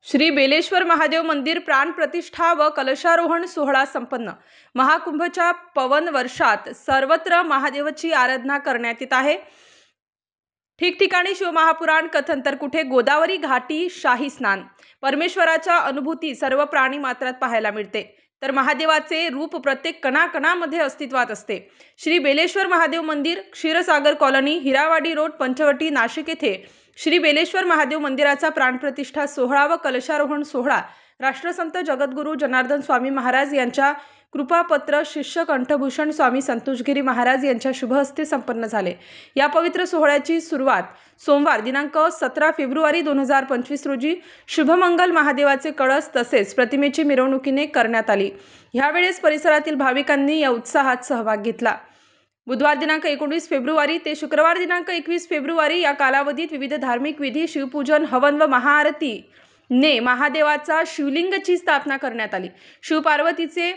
श्री बेलेश्वर महादेव मंदिर प्राण प्रतिष्ठा व कलशारोहण सोहळा संपन्न। महाकुंभच्या पवन वर्षात सर्वत्र महादेवाची आराधना करण्यात येत आहे। ठिकठिकाणी शिवमहापुराण कथन तर कुठे गोदावरी घाटी शाही स्नान। परमेश्वराच्या अनुभूती सर्व प्राणी मात्रात पाहायला मिळते, तर महादेवाचे रूप प्रत्येक कणाकणामध्ये अस्तित्वात असते। श्री बेलेश्वर महादेव मंदिर, क्षीरसागर कॉलनी, हिरावाडी रोड, पंचवटी, नाशिक येथे श्री बेलेश्वर महादेव मंदिराचा प्राणप्रतिष्ठा सोहळा व कलशारोहण सोहळा राष्ट्रसंत जगद्गुरू जनार्दन स्वामी महाराज यांच्या कृपापत्र शिष्य कंठभूषण स्वामी संतोषगिरी महाराज यांच्या शुभहस्ते संपन्न झाले। या पवित्र सोहळ्याची सुरुवात सोमवार दिनांक 17 फेब्रुवारी 2025 रोजी शुभमंगल महादेवाचे कळस तसेच प्रतिमेची मिरवणुकीने करण्यात आली। यावेळेस परिसरातील भाविकांनी या उत्साहात सहभाग घेतला। बुधवार दिनांक 19 फेब्रुवारी ते शुक्रवार दिनांक 21 फेब्रुवारी या कालावधीत विविध धार्मिक विधी, शिवपूजन, हवन व महाआरती ने महादेवाचा शिवलिंगची स्थापना करण्यात आली। शिवपार्वतीचे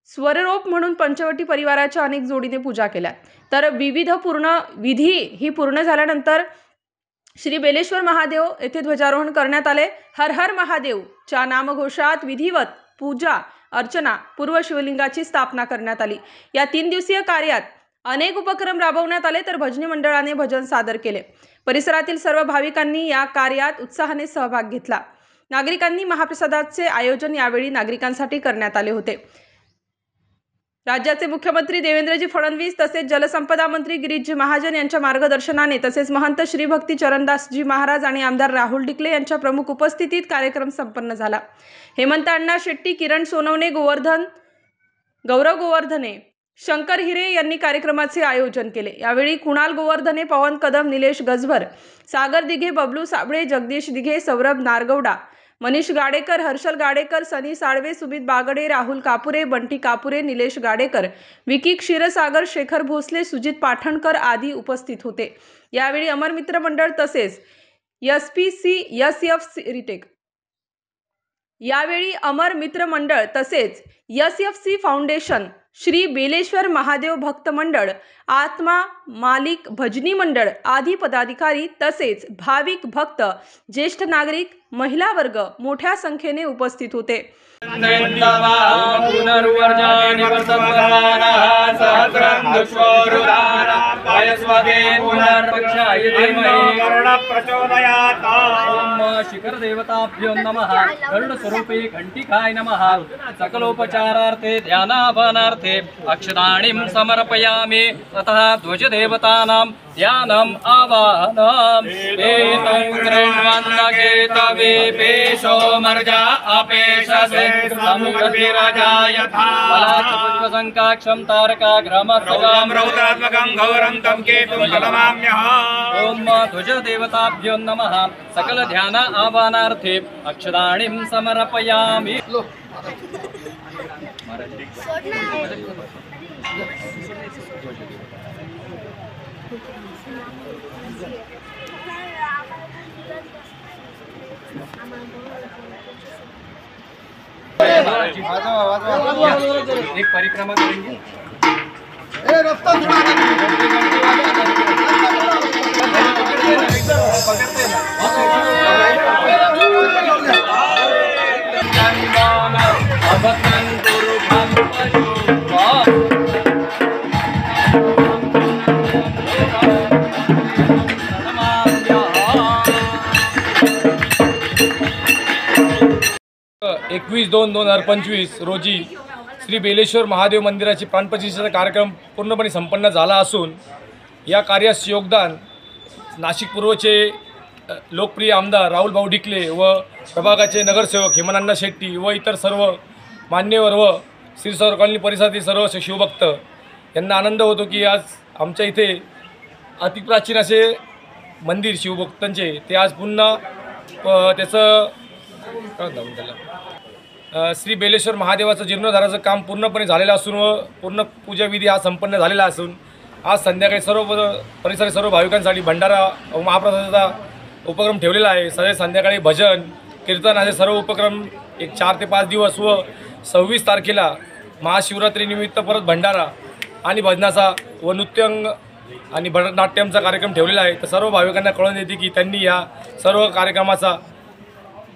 स्वररूप म्हणून पंचवटी परिवाराच्या अनेक जोडीने पूजा केल्या। तर विविध विधी ही पूर्ण झाल्यानंतर श्री बेलेश्वर महादेव येथे ध्वजारोहण करण्यात आले। हर हर महादेव च्या नामघोषात विधिवत पूजा अर्चना पूर्व शिवलिंगाची स्थापना करण्यात आली। या 3 दिवसीय कार्यात अनेक उपक्रम राबवण्यात आले, तर भजनी मंडळाने भजन सादर केले। परिसरातील सर्व भाविकांनी या कार्यात उत्साहाने सहभाग घेतला। नागरिकांनी महाप्रसादाचे आयोजन यावेळी नागरिकांसाठी करण्यात आले होते। राज्याचे मुख्यमंत्री देवेंद्रजी फडणवीस तसेच जलसंपदा मंत्री गिरीशजी महाजन यांच्या मार्गदर्शनाने तसेच महंत श्री भक्ती चरणदासजी महाराज आणि आमदार राहुल डिकले यांच्या प्रमुख उपस्थितीत कार्यक्रम संपन्न झाला। हेमंत अण्णा शेट्टी, किरण सोनवणे, गौरव गोवर्धने, शंकर हिरे यांनी कार्यक्रमाचे आयोजन केले। यावेळी कुणाल गोवर्धने, पवन कदम, निलेश गजभर, सागर दिघे, बबलू साबळे, जगदीश दिघे, सौरभ नारगौडा, मनीष गाडेकर, हर्षल गाडेकर, सनी साळवे, सुमित बागडे, राहुल कापुरे, बंटी कापुरे, निलेश गाडेकर, विकी क्षीरसागर, शेखर भोसले, सुजित पाठणकर आदी उपस्थित होते। यावेळी अमर मित्र मंडळ तसेच एसएफसी फाउंडेशन, श्री बेलेश्वर महादेव भक्त मंडळ, आत्मा मालिक भजनी मंडळ आदी पदाधिकारी तसेच भाविक भक्त, ज्येष्ठ नागरिक, महिला वर्ग मोठ्या संख्येने उपस्थित होते। शिखर देवताभ्यो नमः। गरुड स्वरूपे घंटिकाय नमः। सकलोपचारार्थे ध्यानाभानार्थे अक्षताणिं समर्पयामि। अतः ध्वज देवतानां ध्यानम् आवाहनम्। एतं कृण्वन्नकेतवे पेशो मर्जा अपेशसे समुद्रराजा यथा पुष्पसङ्काक्षं तारकाग्रमस्वं रौद्रात्मकं घोरं तं केतुं नमाम्यहम्। ओम ध्वज देवताभ्यो नमः। सकल ध्यान आवाहनार्थे अक्षताणिं समर्पयामि। एक परिक्रमा करेंगे। एकवीस 2/2025 रोजी श्री बेलेश्वर महादेव मंदिराची प्राणप्रतिष्ठेचा कार्यक्रम पूर्णपणे संपन्न झाला असून या कार्यास योगदान नाशिक पूर्वचे लोकप्रिय आमदार राहुल भाऊ डिकले व प्रभागाचे नगरसेवक हेमंत शेट्टी व इतर सर्व मान्यवर व क्षीरसागर कॉलनी परिसरातील सर्व शिवभक्त यांना आनंद होतो की आज आमच्या इथे अतिप्राचीन असे मंदिर शिवभक्तांचे ते आज पुन्हा त्याचं श्री बेलेश्वर महादेवाचं जीर्णोद्धाराचं काम पूर्णपणे झालेलं असून व पूर्ण पूजाविधी हा संपन्न झालेला असून आज संध्याकाळी सर्व परिसरातील सर्व भाविकांसाठी भंडारा व महाप्रसादाचा उपक्रम ठेवलेला आहे। सगळे संध्याकाळी भजन कीर्तन असे सर्व उपक्रम 4 ते 5 दिवस व 26 तारखेला महाशिवरात्रीनिमित्त परत भंडारा आणि भजनाचा व नृत्यंग आणि भरतनाट्यमचा कार्यक्रम ठेवलेला आहे। तर सर्व भाविकांना कळून देते की त्यांनी या सर्व कार्यक्रमाचा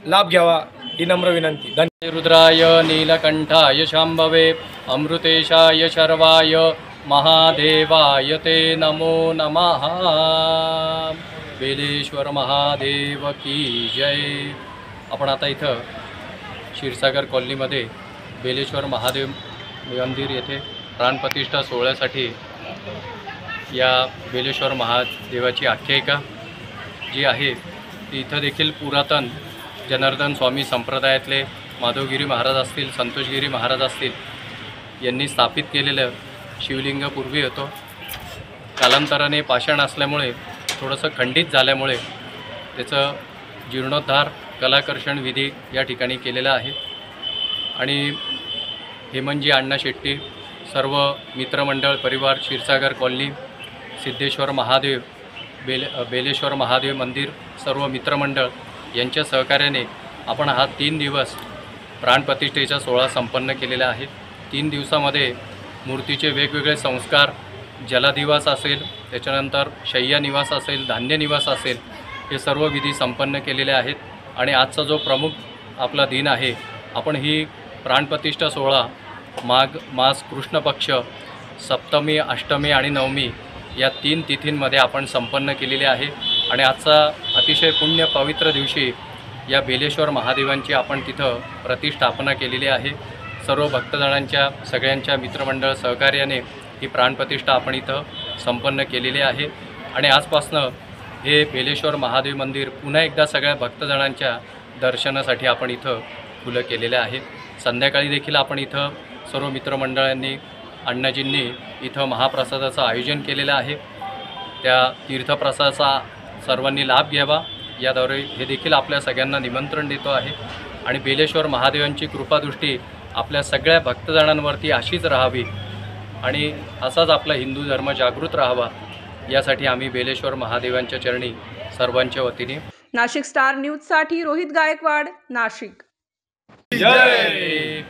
लाभ घ्यावा ही नम्र विनंती. धन्यवाद. रुद्राय नीलकंठाय शांभवे अमृतेशाय शर्वाय महादेवाय ते नमो नमः. बेलेश्वर महादेव की जय. आपण आता इथं क्षीरसागर कॉलनीमध्ये बेलेश्वर महादेव मंदिर येथे प्राणप्रतिष्ठा सोहळ्यासाठी या बेलेश्वर महादेवाची आख्यायिका जी आहे ती इथं देखील पुरातन जनार्दन स्वामी संप्रदायातले माधवगिरी महाराज असतील, संतोषगिरी महाराज असतील यांनी स्थापित केलेलं शिवलिंग पूर्वी होतं. कालांतराने पाषाण असल्यामुळे थोडंसं खंडित झाल्यामुळे त्याचं जीर्णोद्धार कलाकर्षण विधी या ठिकाणी केलेला आहे. आणि हेमंतजी अण्णा शेट्टी, सर्व मित्रमंडळ परिवार, क्षीरसागर कॉलनी, सिद्धेश्वर महादेव, बेलेश्वर महादेव मंदिर, सर्व मित्रमंडळ यांच्या सहकार्याने आपण हा 3 दिवस प्राणप्रतिष्ठेचा सोहळा संपन्न केलेला आहे. 3 दिवसामध्ये मूर्तीचे वेगवेगळे संस्कार, जलदिवास असेल, त्याच्यानंतर शय्यानिवास असेल, धान्यनिवास असेल, हे सर्व विधी संपन्न केलेले आहेत. आणि आजचा जो प्रमुख आपला दिन आहे, आपण ही प्राणप्रतिष्ठा सोहळा मास कृष्ण पक्ष सप्तमी, अष्टमी आणि नवमी या 3 तिथींमध्ये आपण संपन्न केलेले आहे. आणि आजचा अतिशय पुण्य पवित्र दिवशी या बेलेश्वर महादेवांची आपण तिथं प्रतिष्ठापना केलेली आहे. सर्व भक्तजनांच्या सगळ्यांच्या मित्रमंडळ सहकार्याने ही प्राणप्रतिष्ठा आपण इथं संपन्न केलेली आहे. आणि आजपासनं हे बेलेश्वर महादेव मंदिर पुन्हा एकदा सगळ्या भक्तजनांच्या दर्शनासाठी आपण इथं खुलं केलेलं आहे. संध्याकाळी देखील आपण इथं सर्व मित्रमंडळांनी, अण्णाजींनी इथं महाप्रसादाचं आयोजन केलेलं आहे. त्या तीर्थप्रसादाचा सर्वांनी लाभ घ्यावा याद्वारे हे देखील आपल्या सगळ्यांना निमंत्रण देतो आहे. आणि बेलेश्वर महादेवांची कृपादृष्टी आपल्या सगळ्या भक्तजनांवरती अशीच राहावी आणि असाच आपला हिंदू धर्म जागृत राहावा यासाठी आम्ही बेलेश्वर महादेवांच्या चरणी सर्वांच्या वतीने. नाशिक स्टार न्यूजसाठी रोहित गायकवाड, नाशिक. जय.